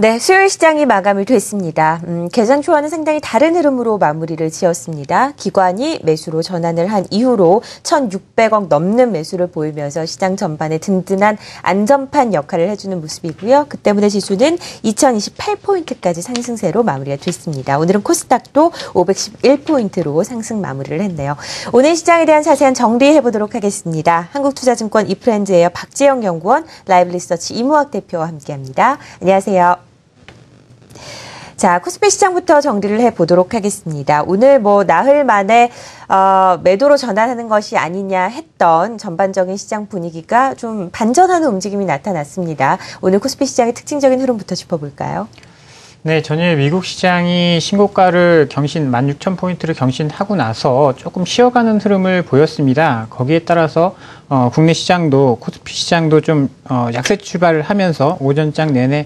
네, 수요일 시장이 마감이 됐습니다. 개장 초와는 상당히 다른 흐름으로 마무리를 지었습니다. 기관이 매수로 전환을 한 이후로 1,600억 넘는 매수를 보이면서 시장 전반에 든든한 안전판 역할을 해주는 모습이고요. 그 때문에 지수는 2028포인트까지 상승세로 마무리가 됐습니다. 오늘은 코스닥도 511포인트로 상승 마무리를 했네요. 오늘 시장에 대한 자세한 정리해보도록 하겠습니다. 한국투자증권 이프렌즈에어 박재영 연구원, 라이브 리서치 이무학 대표와 함께합니다. 안녕하세요. 자, 코스피 시장부터 정리를 해보도록 하겠습니다. 오늘 나흘 만에 매도로 전환하는 것이 아니냐 했던 전반적인 시장 분위기가 좀 반전하는 움직임이 나타났습니다. 오늘 코스피 시장의 특징적인 흐름부터 짚어볼까요? 네, 전일 미국 시장이 신고가를 16,000포인트를 경신하고 나서 조금 쉬어가는 흐름을 보였습니다. 거기에 따라서 국내 시장도 코스피 시장도 좀 약세 출발을 하면서 오전장 내내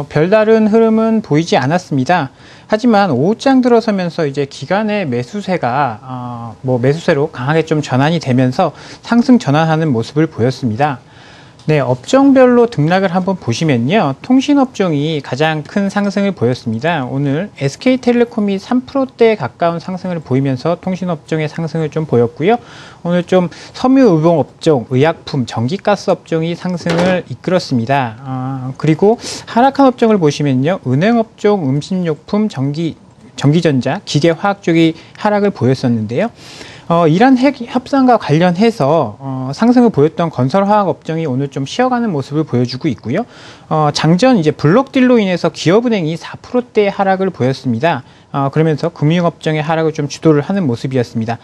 별다른 흐름은 보이지 않았습니다. 하지만 오후장 들어서면서 이제 기관의 매수세가 매수세로 강하게 좀 전환이 되면서 상승 전환하는 모습을 보였습니다. 네, 업종별로 등락을 한번 보시면요. 통신업종이 가장 큰 상승을 보였습니다. 오늘 SK텔레콤이 3%대에 가까운 상승을 보이면서 통신업종의 상승을 좀 보였고요. 오늘 좀 섬유의료업종, 의약품, 전기가스 업종이 상승을 이끌었습니다. 그리고 하락한 업종을 보시면요. 은행업종, 음식료품, 전기전자, 기계화학 쪽이 하락을 보였었는데요. 이란 핵 협상과 관련해서 상승을 보였던 건설화학 업종이 오늘 좀 쉬어가는 모습을 보여주고 있고요. 장전 이제 블록딜로 인해서 기업은행이 4%대 하락을 보였습니다. 그러면서 금융업종의 하락을 좀 주도를 하는 모습이었습니다.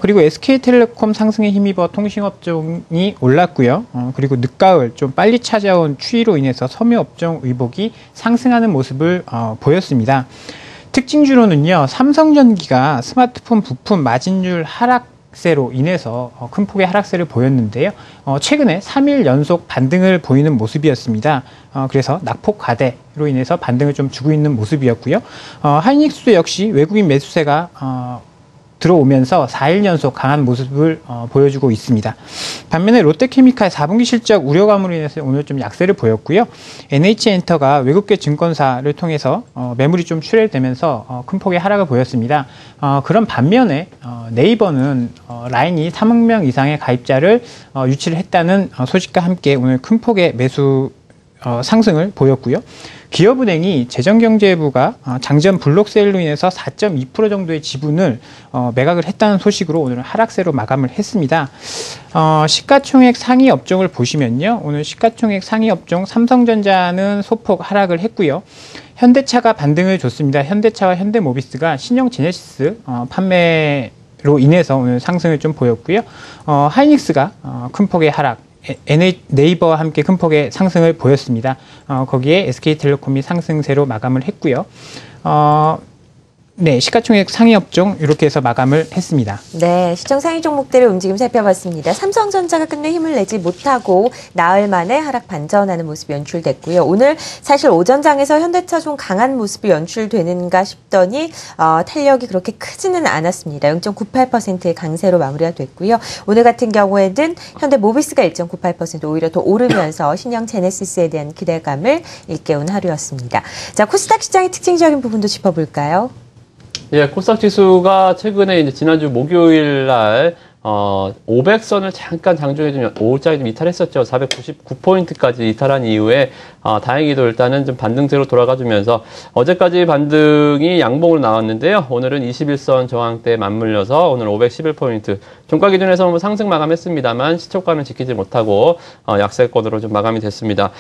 그리고 SK텔레콤 상승에 힘입어 통신업종이 올랐고요. 그리고 늦가을 좀 빨리 찾아온 추위로 인해서 섬유업종 의복이 상승하는 모습을 보였습니다. 특징주로는요, 삼성전기가 스마트폰 부품 마진율 하락세로 인해서 큰 폭의 하락세를 보였는데요. 최근에 3일 연속 반등을 보이는 모습이었습니다. 그래서 낙폭 과대로 인해서 반등을 좀 주고 있는 모습이었고요. 하이닉스도 역시 외국인 매수세가 들어오면서 4일 연속 강한 모습을 보여주고 있습니다. 반면에 롯데케미칼 4분기 실적 우려감으로 인해서 오늘 좀 약세를 보였고요. NH엔터가 외국계 증권사를 통해서 매물이 좀 출혈되면서 큰 폭의 하락을 보였습니다. 그런 반면에 네이버는 라인이 3억 명 이상의 가입자를 유치를 했다는 소식과 함께 오늘 큰 폭의 매수 상승을 보였고요. 기업은행이 재정경제부가 장전 블록세일로 인해서 4.2% 정도의 지분을 매각을 했다는 소식으로 오늘은 하락세로 마감을 했습니다. 시가총액 상위 업종을 보시면요. 오늘 시가총액 상위 업종 삼성전자는 소폭 하락을 했고요. 현대차가 반등을 줬습니다. 현대차와 현대모비스가 신형 제네시스 판매로 인해서 오늘 상승을 좀 보였고요. 하이닉스가 큰 폭의 하락, 네이버와 함께 큰 폭의 상승을 보였습니다. 거기에 SK텔레콤이 상승세로 마감을 했고요. 네, 시가총액 상위 업종 이렇게 해서 마감을 했습니다. 네, 시장 상위 종목들의 움직임 살펴봤습니다. 삼성전자가 끝내 힘을 내지 못하고 나흘 만에 하락 반전하는 모습이 연출됐고요. 오늘 사실 오전장에서 현대차 좀 강한 모습이 연출되는가 싶더니 탄력이 그렇게 크지는 않았습니다. 0.98%의 강세로 마무리가 됐고요. 오늘 같은 경우에는 현대모비스가 1.98% 오히려 더 오르면서 신형 제네시스에 대한 기대감을 일깨운 하루였습니다. 자, 코스닥 시장의 특징적인 부분도 짚어볼까요? 예, 코스닥 지수가 최근에 이제 지난주 목요일 날 500선을 잠깐 장중에 좀 오후장에 좀 이탈했었죠. 499포인트까지 이탈한 이후에 다행히도 일단은 좀 반등세로 돌아가주면서 어제까지 반등이 양봉으로 나왔는데요. 오늘은 21선 저항대에 맞물려서 오늘 511포인트 종가 기준에서 상승 마감했습니다만 시초가는 지키지 못하고 약세권으로 좀 마감이 됐습니다.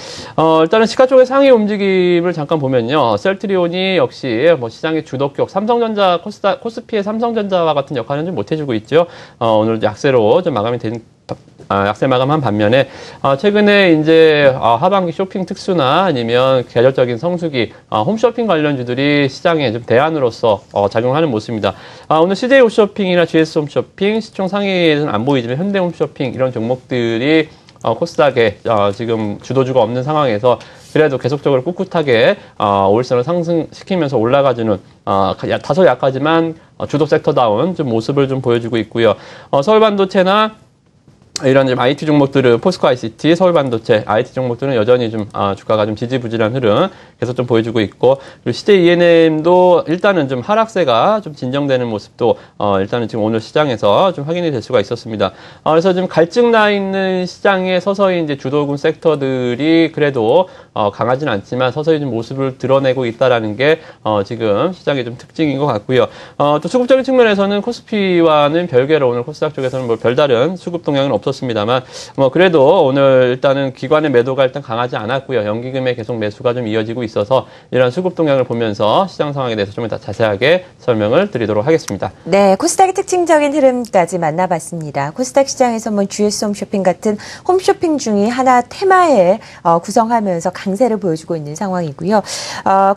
일단은 시가총액 상위 움직임을 잠깐 보면요. 셀트리온이 역시 시장의 주도격 삼성전자 코스피의 삼성전자와 같은 역할은 좀 못해주고 있죠. 오늘 약세로 좀 마감이 된 약세 마감한 반면에 최근에 이제 하반기 쇼핑 특수나 아니면 계절적인 성수기 홈쇼핑 관련주들이 시장에 좀 대안으로서 작용하는 모습입니다. 오늘 CJ 홈쇼핑이나 GS 홈쇼핑 시총 상위에는 안 보이지만 현대 홈쇼핑 이런 종목들이 코스닥에 지금 주도주가 없는 상황에서 그래도 계속적으로 꿋꿋하게 5일선을 상승시키면서 올라가주는 다소 약하지만 주도 섹터다운 좀 모습을 좀 보여주고 있고요. 서울반도체나 이런 좀 IT 종목들은 포스코 ICT, 서울반도체, IT 종목들은 여전히 좀 주가가 좀 지지부진한 흐름 계속 좀 보여주고 있고, 그리고 CJ ENM도 일단은 좀 하락세가 좀 진정되는 모습도 일단은 지금 오늘 시장에서 좀 확인이 될 수가 있었습니다. 그래서 좀 갈증 나 있는 시장에 서서히 이제 주도군 섹터들이 그래도 강하진 않지만 서서히 좀 모습을 드러내고 있다라는 게 지금 시장의 좀 특징인 것 같고요. 또 수급적인 측면에서는 코스피와는 별개로 오늘 코스닥 쪽에서는 뭐 별다른 수급 동향은 없었습니다만, 뭐 그래도 오늘 일단은 기관의 매도가 일단 강하지 않았고요. 연기금의 계속 매수가 좀 이어지고 있어서 이런 수급 동향을 보면서 시장 상황에 대해서 좀 더 자세하게 설명을 드리도록 하겠습니다. 네, 코스닥의 특징적인 흐름까지 만나봤습니다. 코스닥 시장에서 뭐 GS 홈쇼핑 같은 홈쇼핑 중이 하나 테마에 구성하면서 강세를 보여주고 있는 상황이고요.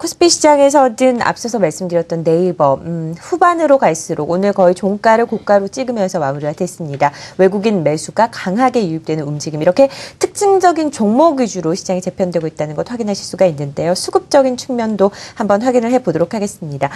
코스피 시장에서는 앞서서 말씀드렸던 네이버 후반으로 갈수록 오늘 거의 종가를 고가로 찍으면서 마무리가 됐습니다. 외국인 매수가 강하게 유입되는 움직임, 이렇게 특징적인 종목 위주로 시장이 재편되고 있다는 것 확인하실 수가 있는데요. 수급적인 측면도 한번 확인을 해보도록 하겠습니다.